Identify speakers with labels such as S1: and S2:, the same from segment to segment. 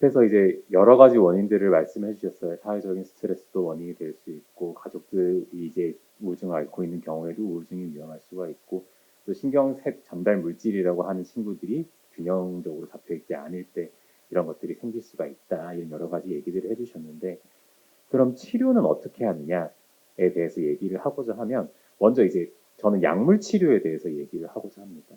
S1: 앞에서 이제 여러 가지 원인들을 말씀해 주셨어요. 사회적인 스트레스도 원인이 될 수 있고, 가족들이 이제 우울증을 앓고 있는 경우에도 우울증이 위험할 수가 있고, 또 신경색 전달 물질이라고 하는 친구들이 균형적으로 잡혀 있지 않을 때 이런 것들이 생길 수가 있다. 이런 여러 가지 얘기들을 해주셨는데, 그럼 치료는 어떻게 하느냐에 대해서 얘기를 하고자 하면, 먼저 이제 저는 약물 치료에 대해서 얘기를 하고자 합니다.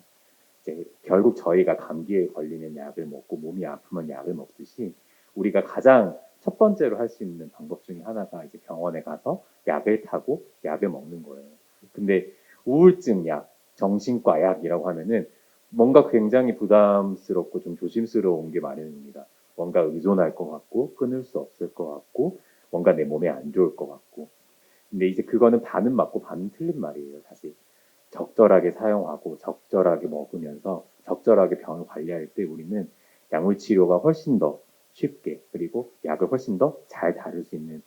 S1: 이제 결국 저희가 감기에 걸리면 약을 먹고 몸이 아프면 약을 먹듯이 우리가 가장 첫 번째로 할 수 있는 방법 중에 하나가 이제 병원에 가서 약을 타고 약을 먹는 거예요. 근데 우울증 약, 정신과 약이라고 하면은 뭔가 굉장히 부담스럽고 좀 조심스러운 게 마련입니다. 뭔가 의존할 것 같고 끊을 수 없을 것 같고 뭔가 내 몸에 안 좋을 것 같고. 근데 이제 그거는 반은 맞고 반은 틀린 말이에요, 사실. 적절하게 사용하고 적절하게 먹으면서 적절하게 병을 관리할 때 우리는 약물 치료가 훨씬 더 쉽게 그리고 약을 훨씬 더 잘 다룰 수 있는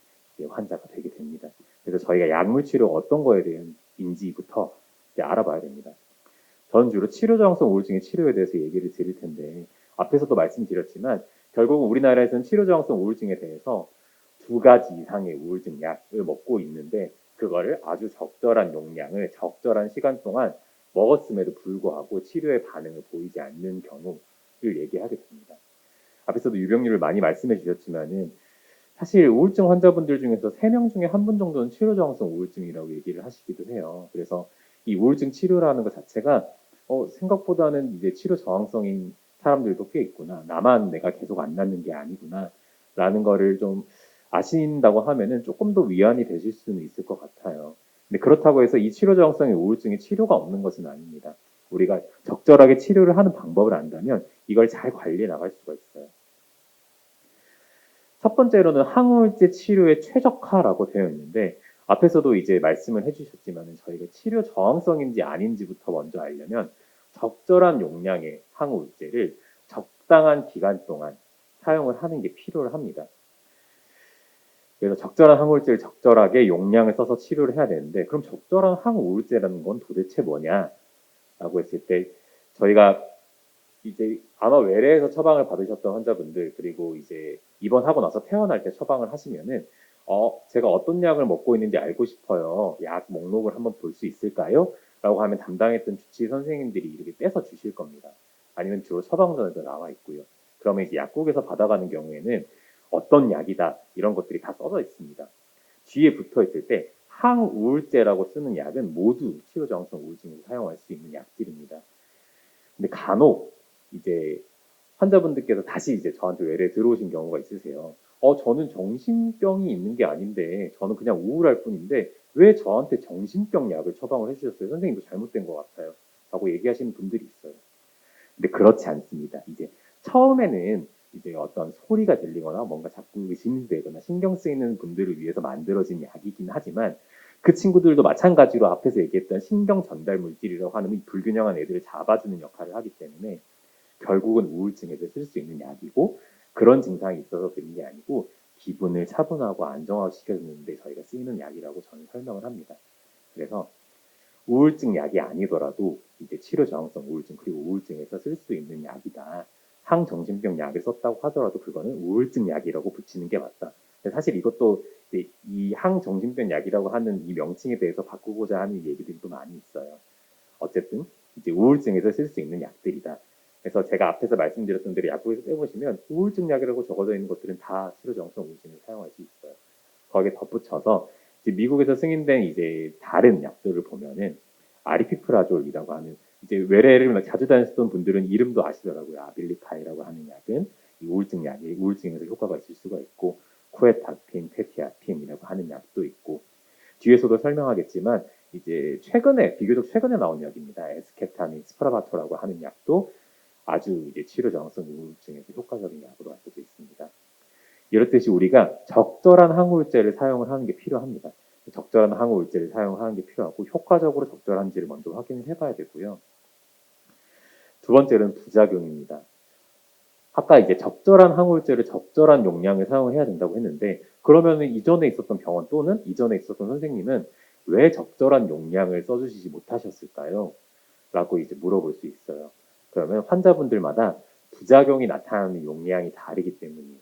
S1: 환자가 되게 됩니다. 그래서 저희가 약물 치료가 어떤 거에 대한인지부터 이제 알아봐야 됩니다. 저는 주로 치료 저항성 우울증의 치료에 대해서 얘기를 드릴 텐데 앞에서도 말씀드렸지만 결국은 우리나라에서는 치료 저항성 우울증에 대해서 두 가지 이상의 우울증 약을 먹고 있는데 그거를 아주 적절한 용량을 적절한 시간 동안 먹었음에도 불구하고 치료의 반응을 보이지 않는 경우를 얘기하게 됩니다. 앞에서도 유병률을 많이 말씀해 주셨지만은 사실 우울증 환자분들 중에서 3명 중에 1분 정도는 치료 저항성 우울증이라고 얘기를 하시기도 해요. 그래서 이 우울증 치료라는 것 자체가 생각보다는 이제 치료 저항성인 사람들도 꽤 있구나. 나만 내가 계속 안 낫는 게 아니구나. 라는 거를 좀 아신다고 하면은 조금 더 위안이 되실 수는 있을 것 같아요. 근데 그렇다고 해서 이 치료 저항성의 우울증에 치료가 없는 것은 아닙니다. 우리가 적절하게 치료를 하는 방법을 안다면 이걸 잘 관리해 나갈 수가 있어요. 첫 번째로는 항우울제 치료의 최적화라고 되어 있는데 앞에서도 이제 말씀을 해주셨지만 저희가 치료 저항성인지 아닌지부터 먼저 알려면 적절한 용량의 항우울제를 적당한 기간 동안 사용을 하는 게 필요합니다. 그래서 적절한 항우울제를 적절하게 용량을 써서 치료를 해야 되는데 그럼 적절한 항우울제라는 건 도대체 뭐냐라고 했을 때 저희가 이제 아마 외래에서 처방을 받으셨던 환자분들 그리고 이제 입원하고 나서 퇴원할 때 처방을 하시면은 제가 어떤 약을 먹고 있는지 알고 싶어요. 약 목록을 한번 볼 수 있을까요? 라고 하면 담당했던 주치의 선생님들이 이렇게 떼서 주실 겁니다. 아니면 주로 처방전에도 나와 있고요. 그러면 이제 약국에서 받아가는 경우에는 어떤 약이다 이런 것들이 다 써져 있습니다. 뒤에 붙어 있을 때 항우울제라고 쓰는 약은 모두 치료 저항성 우울증에서 사용할 수 있는 약들입니다. 근데 간혹 이제 환자분들께서 다시 이제 저한테 외래에 들어오신 경우가 있으세요. 저는 정신병이 있는 게 아닌데 저는 그냥 우울할 뿐인데 왜 저한테 정신병 약을 처방을 해주셨어요? 선생님도 잘못된 것 같아요. 라고 얘기하시는 분들이 있어요. 근데 그렇지 않습니다. 이제 처음에는 이제 어떤 소리가 들리거나 뭔가 자꾸 의심이 되거나 신경 쓰이는 분들을 위해서 만들어진 약이긴 하지만 그 친구들도 마찬가지로 앞에서 얘기했던 신경 전달 물질이라고 하는 이 불균형한 애들을 잡아주는 역할을 하기 때문에 결국은 우울증에도 쓸 수 있는 약이고 그런 증상이 있어서 드린 게 아니고 기분을 차분하고 안정화시켜주는데 저희가 쓰이는 약이라고 저는 설명을 합니다. 그래서 우울증 약이 아니더라도 이제 치료 저항성 우울증 그리고 우울증에서 쓸 수 있는 약이다. 항정신병 약을 썼다고 하더라도 그거는 우울증 약이라고 붙이는 게 맞다. 사실 이것도 이 항정신병 약이라고 하는 이 명칭에 대해서 바꾸고자 하는 얘기들도 많이 있어요. 어쨌든 이제 우울증에서 쓸 수 있는 약들이다. 그래서 제가 앞에서 말씀드렸던 대로 약국에서 빼보시면 우울증 약이라고 적어져 있는 것들은 다 치료 저항성 우울증을 사용할 수 있어요. 거기에 덧붙여서 이제 미국에서 승인된 이제 다른 약들을 보면은 아리피프라졸이라고 하는 이제 외래를 자주 다녔던 분들은 이름도 아시더라고요. 아빌리카이라고 하는 약은 이 우울증 약이 우울증에서 효과가 있을 수가 있고 쿠에타핀, 페티아핀이라고 하는 약도 있고 뒤에서도 설명하겠지만 이제 비교적 최근에 나온 약입니다. 에스케타민, 스프라바토라고 하는 약도 아주 이제 치료 저항성 우울증에서 효과적인 약으로 알려져 있습니다. 이렇듯이 우리가 적절한 항우울제를 사용을 하는 게 필요합니다. 적절한 항우울제를 사용하는 게 필요하고 효과적으로 적절한지를 먼저 확인을 해봐야 되고요. 두 번째는 부작용입니다. 아까 이제 적절한 항우울제를 적절한 용량을 사용해야 된다고 했는데 그러면 이전에 있었던 병원 또는 이전에 있었던 선생님은 왜 적절한 용량을 써주시지 못하셨을까요? 라고 이제 물어볼 수 있어요. 그러면 환자분들마다 부작용이 나타나는 용량이 다르기 때문이에요.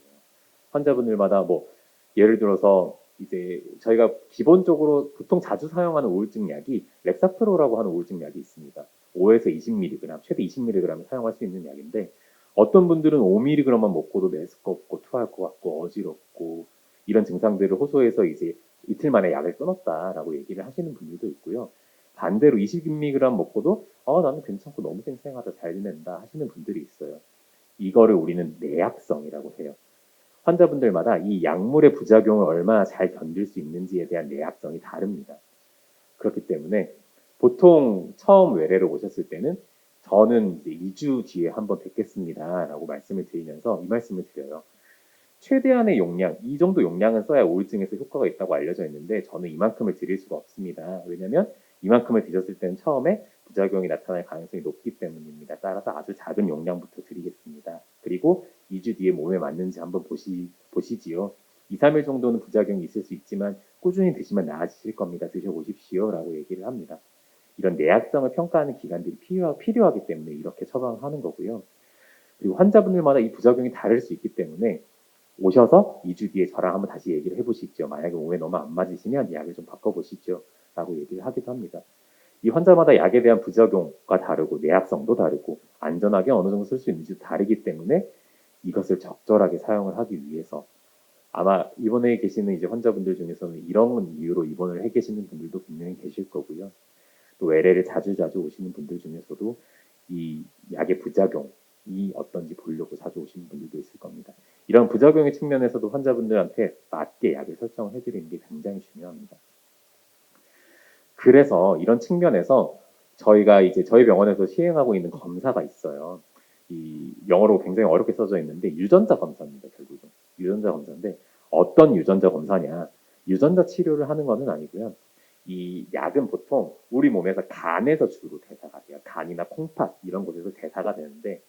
S1: 환자분들마다 뭐 예를 들어서 이제 저희가 기본적으로 보통 자주 사용하는 우울증 약이 렉사프로라고 하는 우울증 약이 있습니다. 5에서 20mg, 최대 20mg 사용할 수 있는 약인데 어떤 분들은 5mg만 먹고도 메스껍고 토할 것 같고 어지럽고 이런 증상들을 호소해서 이제 이틀 만에 약을 끊었다라고 얘기를 하시는 분들도 있고요. 반대로 20mg 먹고도 나는 괜찮고 너무 쌩쌩하다 잘 지낸다 하시는 분들이 있어요. 이거를 우리는 내약성이라고 해요. 환자분들마다 이 약물의 부작용을 얼마나 잘 견딜 수 있는지에 대한 내약성이 다릅니다. 그렇기 때문에 보통 처음 외래를 오셨을 때는 저는 이제 2주 뒤에 한번 뵙겠습니다라고 말씀을 드리면서 이 말씀을 드려요. 최대한의 용량, 이 정도 용량은 써야 우울증에서 효과가 있다고 알려져 있는데 저는 이만큼을 드릴 수가 없습니다. 왜냐하면 이만큼을 드셨을 때는 처음에 부작용이 나타날 가능성이 높기 때문입니다. 따라서 아주 작은 용량부터 드리겠습니다. 그리고 2주 뒤에 몸에 맞는지 한번 보시지요. 2, 3일 정도는 부작용이 있을 수 있지만 꾸준히 드시면 나아지실 겁니다. 드셔보십시오. 라고 얘기를 합니다. 이런 내약성을 평가하는 기관들이 필요하기 때문에 이렇게 처방하는 거고요. 그리고 환자분들마다 이 부작용이 다를 수 있기 때문에 오셔서 2주 뒤에 저랑 한번 다시 얘기를 해보시죠. 만약에 몸에 너무 안 맞으시면 약을 좀 바꿔보시죠. 라고 얘기를 하기도 합니다. 이 환자마다 약에 대한 부작용과 다르고 내약성도 다르고 안전하게 어느 정도 쓸 수 있는지도 다르기 때문에 이것을 적절하게 사용을 하기 위해서 아마 입원해 계시는 이제 환자분들 중에서는 이런 이유로 입원을 해 계시는 분들도 분명히 계실 거고요. 또 외래를 자주 오시는 분들 중에서도 이 약의 부작용이 어떤지 보려고 자주 오시는 분들도 있을 겁니다. 이런 부작용의 측면에서도 환자분들한테 맞게 약을 설정을 해드리는 게 굉장히 중요합니다. 그래서 이런 측면에서 저희가 이제 저희 병원에서 시행하고 있는 검사가 있어요. 이 영어로 굉장히 어렵게 써져 있는데 유전자 검사입니다. 결국은 유전자 검사인데 어떤 유전자 검사냐? 유전자 치료를 하는 것은 아니고요. 이 약은 보통 우리 몸에서 간에서 주로 대사가 돼요. 간이나 콩팥 이런 곳에서 대사가 되는데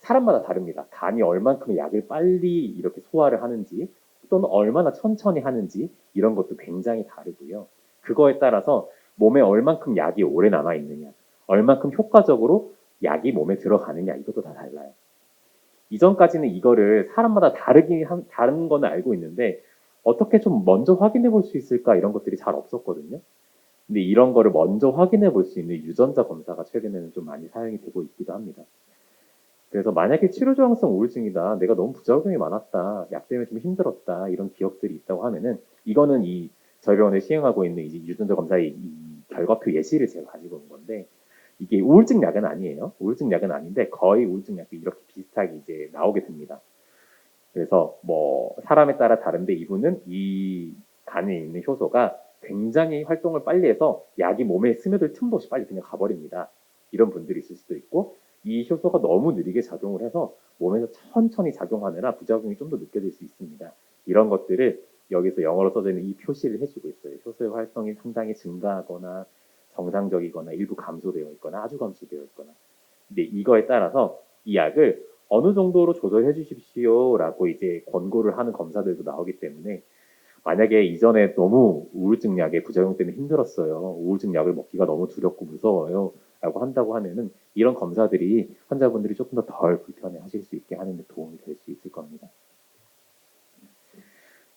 S1: 사람마다 다릅니다. 간이 얼만큼 약을 빨리 이렇게 소화를 하는지 또는 얼마나 천천히 하는지 이런 것도 굉장히 다르고요. 그거에 따라서 몸에 얼만큼 약이 오래 남아 있느냐, 얼만큼 효과적으로 약이 몸에 들어가느냐 이것도 다 달라요. 이전까지는 이거를 사람마다 다른 거는 알고 있는데 어떻게 좀 먼저 확인해 볼 수 있을까 이런 것들이 잘 없었거든요. 근데 이런 거를 먼저 확인해 볼 수 있는 유전자 검사가 최근에는 좀 많이 사용이 되고 있기도 합니다. 그래서 만약에 치료저항성 우울증이다, 내가 너무 부작용이 많았다, 약 때문에 좀 힘들었다 이런 기억들이 있다고 하면은 이거는 이 저희 병원에 시행하고 있는 이제 유전자 검사의 이 결과표 예시를 제가 가지고 온 건데 이게 우울증 약은 아니에요. 우울증 약은 아닌데 거의 우울증 약이 이렇게 비슷하게 이제 나오게 됩니다. 그래서 뭐 사람에 따라 다른데 이분은 이 간에 있는 효소가 굉장히 활동을 빨리 해서 약이 몸에 스며들 틈도 없이 빨리 그냥 가버립니다. 이런 분들이 있을 수도 있고 이 효소가 너무 느리게 작용을 해서 몸에서 천천히 작용하느라 부작용이 좀 더 느껴질 수 있습니다. 이런 것들을 여기서 영어로 써져 있는 이 표시를 해주고 있어요. 효소의 활동이 상당히 증가하거나 정상적이거나 일부 감소되어 있거나 아주 감소되어 있거나. 근데 이거에 따라서 이 약을 어느 정도로 조절해 주십시오라고 이제 권고를 하는 검사들도 나오기 때문에 만약에 이전에 너무 우울증 약의 부작용 때문에 힘들었어요. 우울증 약을 먹기가 너무 두렵고 무서워요. 라고 한다고 하면은 이런 검사들이 환자분들이 조금 더 덜 불편해 하실 수 있게 하는 데 도움이 될 수 있을 겁니다.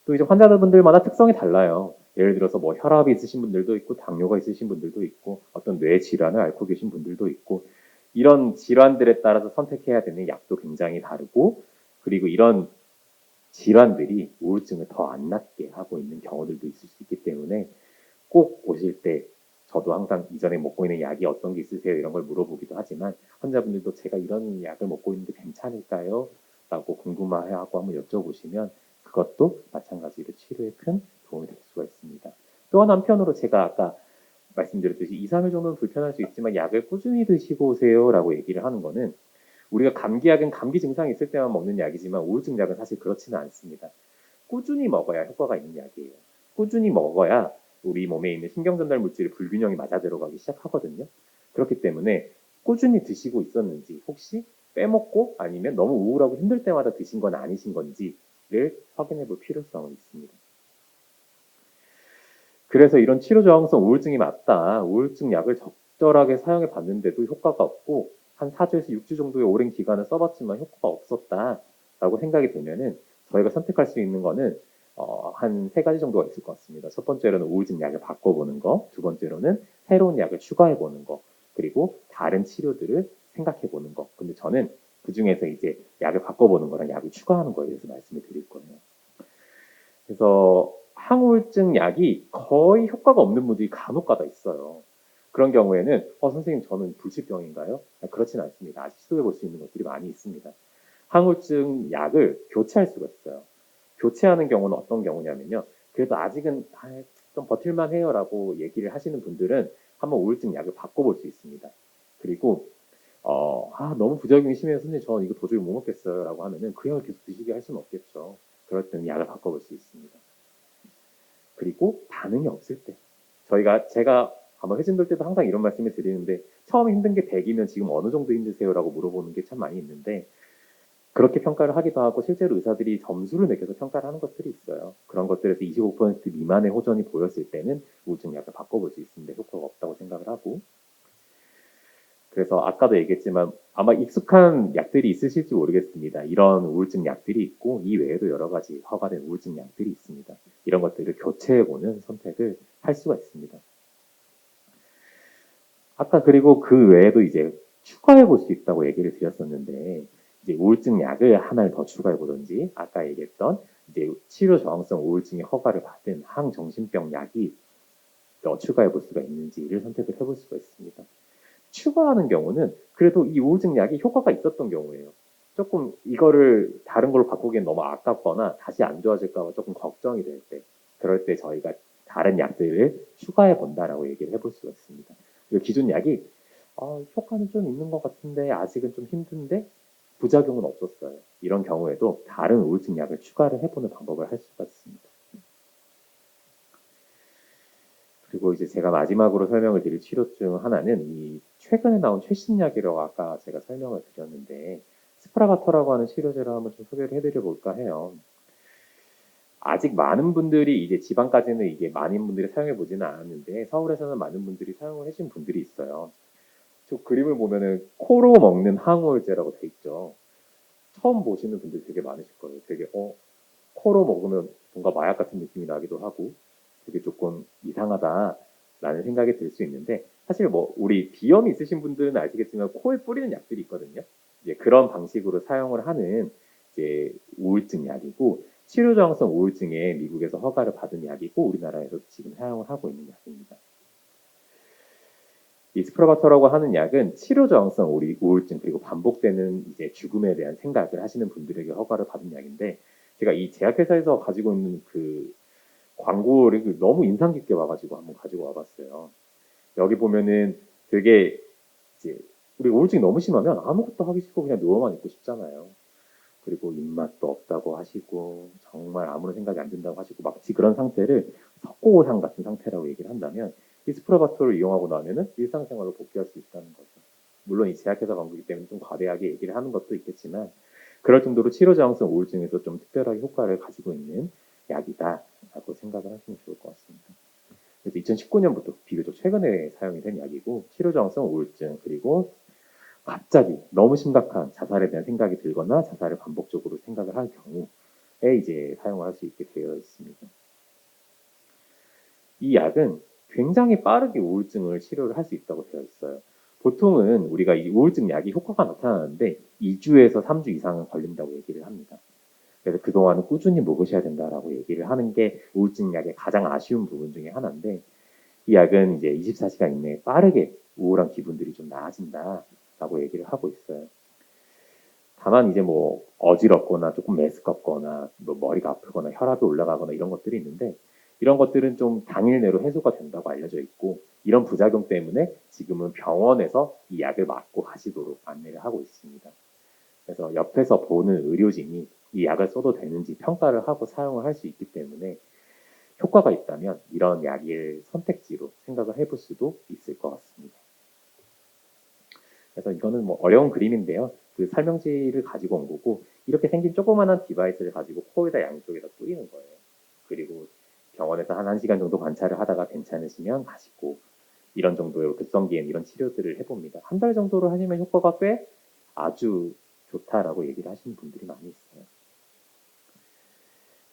S1: 또 이제 환자분들마다 특성이 달라요. 예를 들어서 뭐 혈압이 있으신 분들도 있고 당뇨가 있으신 분들도 있고 어떤 뇌 질환을 앓고 계신 분들도 있고 이런 질환들에 따라서 선택해야 되는 약도 굉장히 다르고 그리고 이런 질환들이 우울증을 더 안 낫게 하고 있는 경우들도 있을 수 있기 때문에 꼭 오실 때 저도 항상 이전에 먹고 있는 약이 어떤 게 있으세요? 이런 걸 물어보기도 하지만 환자분들도 제가 이런 약을 먹고 있는데 괜찮을까요? 라고 궁금해하고 한번 여쭤보시면 그것도 마찬가지로 치료에 큰 도움이 될 수가 있습니다. 또한 한편으로 제가 아까 말씀드렸듯이 2, 3일 정도는 불편할 수 있지만 약을 꾸준히 드시고 오세요 라고 얘기를 하는 거는 우리가 감기약은 감기 증상이 있을 때만 먹는 약이지만 우울증 약은 사실 그렇지는 않습니다. 꾸준히 먹어야 효과가 있는 약이에요. 꾸준히 먹어야 우리 몸에 있는 신경전달 물질의 불균형이 맞아 들어가기 시작하거든요. 그렇기 때문에 꾸준히 드시고 있었는지 혹시 빼먹고 아니면 너무 우울하고 힘들 때마다 드신 건 아니신 건지를 확인해 볼 필요성은 있습니다. 그래서 이런 치료 저항성 우울증이 맞다. 우울증 약을 적절하게 사용해 봤는데도 효과가 없고 한 4주에서 6주 정도의 오랜 기간을 써봤지만 효과가 없었다라고 생각이 되면은 저희가 선택할 수 있는 거는 한 세 가지 정도가 있을 것 같습니다. 첫 번째로는 우울증 약을 바꿔보는 거, 두 번째로는 새로운 약을 추가해보는 거, 그리고 다른 치료들을 생각해보는 거. 근데 저는 그 중에서 이제 약을 바꿔보는 거랑 약을 추가하는 거에 대해서 말씀을 드릴 거예요. 그래서 항우울증 약이 거의 효과가 없는 분들이 간혹가다 있어요. 그런 경우에는 선생님 저는 불치병인가요? 그렇진 않습니다. 아직 시도해 볼 수 있는 것들이 많이 있습니다. 항우울증 약을 교체할 수가 있어요. 교체하는 경우는 어떤 경우냐면요. 그래도 아직은 좀 버틸만 해요라고 얘기를 하시는 분들은 한번 우울증 약을 바꿔볼 수 있습니다. 그리고 너무 부작용이 심해서 선생님 저는 이거 도저히 못 먹겠어요라고 하면은 그 약을 계속 드시게 할 수는 없겠죠. 그럴 때는 약을 바꿔볼 수 있습니다. 그리고 반응이 없을 때 제가 아마 회진돌 때도 항상 이런 말씀을 드리는데 처음 힘든 게 100이면 지금 어느 정도 힘드세요라고 물어보는 게 참 많이 있는데 그렇게 평가를 하기도 하고 실제로 의사들이 점수를 매겨서 평가를 하는 것들이 있어요. 그런 것들에서 25% 미만의 호전이 보였을 때는 우울증 약을 바꿔볼 수 있습니다. 효과가 없다고 생각을 하고 그래서 아까도 얘기했지만 아마 익숙한 약들이 있으실지 모르겠습니다. 이런 우울증 약들이 있고 이 외에도 여러 가지 허가된 우울증 약들이 있습니다. 이런 것들을 교체해보는 선택을 할 수가 있습니다. 아까 그리고 그 외에도 이제 추가해볼 수 있다고 얘기를 드렸었는데 이제 우울증 약을 하나를 더 추가해보든지 아까 얘기했던 이제 치료 저항성 우울증의 허가를 받은 항정신병 약이 더 추가해볼 수가 있는지를 선택을 해볼 수가 있습니다. 추가하는 경우는 그래도 이 우울증 약이 효과가 있었던 경우예요. 조금 이거를 다른 걸로 바꾸기엔 너무 아깝거나 다시 안 좋아질까 봐 조금 걱정이 될 때, 그럴 때 저희가 다른 약들을 추가해 본다라고 얘기를 해볼 수가 있습니다. 그리고 기존 약이 효과는 좀 있는 것 같은데 아직은 좀 힘든데 부작용은 없었어요. 이런 경우에도 다른 우울증 약을 추가를 해보는 방법을 할 수가 있습니다. 그리고 이제 제가 마지막으로 설명을 드릴 치료 중 하나는 이 최근에 나온 최신 약이라고 아까 제가 설명을 드렸는데 스프라바토라고 하는 치료제를 한번 좀 소개를 해드려 볼까 해요. 아직 많은 분들이 이제 지방까지는 이게 많은 분들이 사용해 보지는 않았는데 서울에서는 많은 분들이 사용을 하신 분들이 있어요. 저 그림을 보면은 코로 먹는 항우울제라고 돼 있죠. 처음 보시는 분들 되게 많으실 거예요. 되게 코로 먹으면 뭔가 마약 같은 느낌이 나기도 하고 되게 조금 이상하다라는 생각이 들 수 있는데 사실 뭐 우리 비염이 있으신 분들은 아시겠지만 코에 뿌리는 약들이 있거든요. 이제 그런 방식으로 사용을 하는 이제 우울증 약이고 치료 저항성 우울증에 미국에서 허가를 받은 약이고 우리나라에서 지금 사용을 하고 있는 약입니다. 이 스프라바토라고 하는 약은 치료 저항성 우울증 그리고 반복되는 이제 죽음에 대한 생각을 하시는 분들에게 허가를 받은 약인데 제가 이 제약회사에서 가지고 있는 그 광고를 너무 인상 깊게 봐가지고 한번 가지고 와봤어요. 여기 보면은 되게 이제 우리 우울증이 너무 심하면 아무것도 하기 싫고 그냥 누워만 있고 싶잖아요. 그리고 입맛도 없다고 하시고 정말 아무런 생각이 안 든다고 하시고 마치 그런 상태를 석고상 같은 상태라고 얘기를 한다면 이 스프라바토를 이용하고 나면은 일상생활로 복귀할 수 있다는 거죠. 물론 이 제약회사 광고이기 때문에 좀 과대하게 얘기를 하는 것도 있겠지만 그럴 정도로 치료 저항성 우울증에서 좀 특별하게 효과를 가지고 있는 약이다라고 생각을 하시면 좋을 것 같습니다. 그래서 2019년부터 비교적 최근에 사용이 된 약이고 치료 저항성 우울증 그리고 갑자기 너무 심각한 자살에 대한 생각이 들거나 자살을 반복적으로 생각을 할 경우에 이제 사용을 할 수 있게 되어 있습니다. 이 약은 굉장히 빠르게 우울증을 치료를 할 수 있다고 되어 있어요. 보통은 우리가 이 우울증 약이 효과가 나타나는데 2주에서 3주 이상은 걸린다고 얘기를 합니다. 그래서 그동안은 꾸준히 먹으셔야 된다라고 얘기를 하는 게 우울증 약의 가장 아쉬운 부분 중에 하나인데 이 약은 이제 24시간 이내에 빠르게 우울한 기분들이 좀 나아진다라고 얘기를 하고 있어요. 다만 이제 뭐 어지럽거나 조금 메스껍거나 뭐 머리가 아프거나 혈압이 올라가거나 이런 것들이 있는데 이런 것들은 좀 당일 내로 해소가 된다고 알려져 있고 이런 부작용 때문에 지금은 병원에서 이 약을 맞고 가시도록 안내를 하고 있습니다. 그래서 옆에서 보는 의료진이 이 약을 써도 되는지 평가를 하고 사용을 할 수 있기 때문에 효과가 있다면 이런 약을 선택지로 생각을 해볼 수도 있을 것 같습니다. 그래서 이거는 뭐 어려운 그림인데요. 그 설명지를 가지고 온 거고 이렇게 생긴 조그마한 디바이스를 가지고 코에다 양쪽에다 뿌리는 거예요. 그리고 병원에서 한 1시간 정도 관찰을 하다가 괜찮으시면 가시고 이런 정도의 급성기엔 이런 치료들을 해봅니다. 한 달 정도를 하시면 효과가 꽤 아주 좋다라고 얘기를 하시는 분들이 많이 있어요.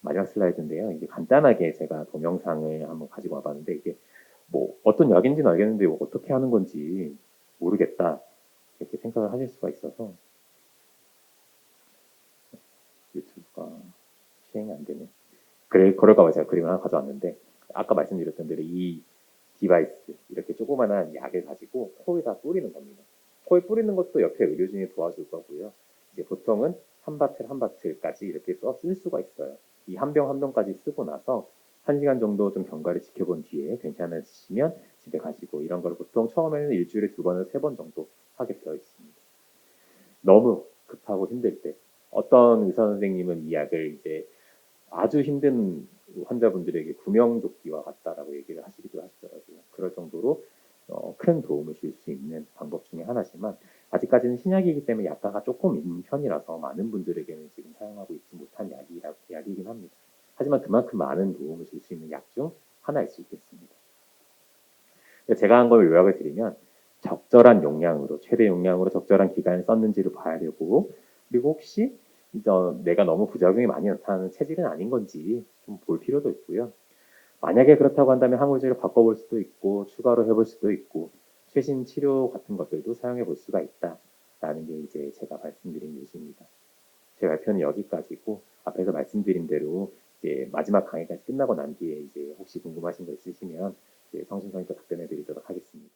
S1: 마지막 슬라이드인데요. 이제 간단하게 제가 동영상을 한번 가지고 와봤는데 이게 뭐 어떤 약인지는 알겠는데 뭐 어떻게 하는 건지 모르겠다 이렇게 생각을 하실 수가 있어서 유튜브가 시행이 안 되네. 그래 그럴까봐 제가 그림을 하나 가져왔는데 아까 말씀드렸던 대로 이 디바이스 이렇게 조그만한 약을 가지고 코에다 뿌리는 겁니다. 코에 뿌리는 것도 옆에 의료진이 도와줄 거고요. 이제 보통은 한 바틀 한 바틀까지 이렇게 쓸 수가 있어요. 이 한 병 한 병까지 쓰고 나서 1시간 정도 좀 경과를 지켜본 뒤에 괜찮으시면 집에 가시고 이런 걸 보통 처음에는 일주일에 2번에서 3번 정도 하게 되어 있습니다. 너무 급하고 힘들 때 어떤 의사 선생님은 이 약을 이제 아주 힘든 환자분들에게 구명조끼와 같다라고 얘기를 하시기도 하시더라고요. 그럴 정도로 큰 도움을 줄 수 있는 방법 중에 하나지만 아직까지는 신약이기 때문에 약가가 조금 있는 편이라서 많은 분들에게는 지금 사용하고 있지 못한 약이긴 합니다. 하지만 그만큼 많은 도움을 줄 수 있는 약 중 하나일 수 있겠습니다. 제가 한 걸 요약을 드리면 적절한 용량으로 최대 용량으로 적절한 기간을 썼는지를 봐야 되고 그리고 혹시 내가 너무 부작용이 많이 나타나는 체질은 아닌 건지 좀 볼 필요도 있고요. 만약에 그렇다고 한다면 항우울제를 바꿔볼 수도 있고 추가로 해볼 수도 있고 최신 치료 같은 것들도 사용해 볼 수가 있다라는 게 이제 제가 말씀드린 뉴스입니다. 제 발표는 여기까지고 앞에서 말씀드린 대로 이제 마지막 강의까지 끝나고 난 뒤에 이제 혹시 궁금하신 거 있으시면 이제 성심성의껏 답변해 드리도록 하겠습니다.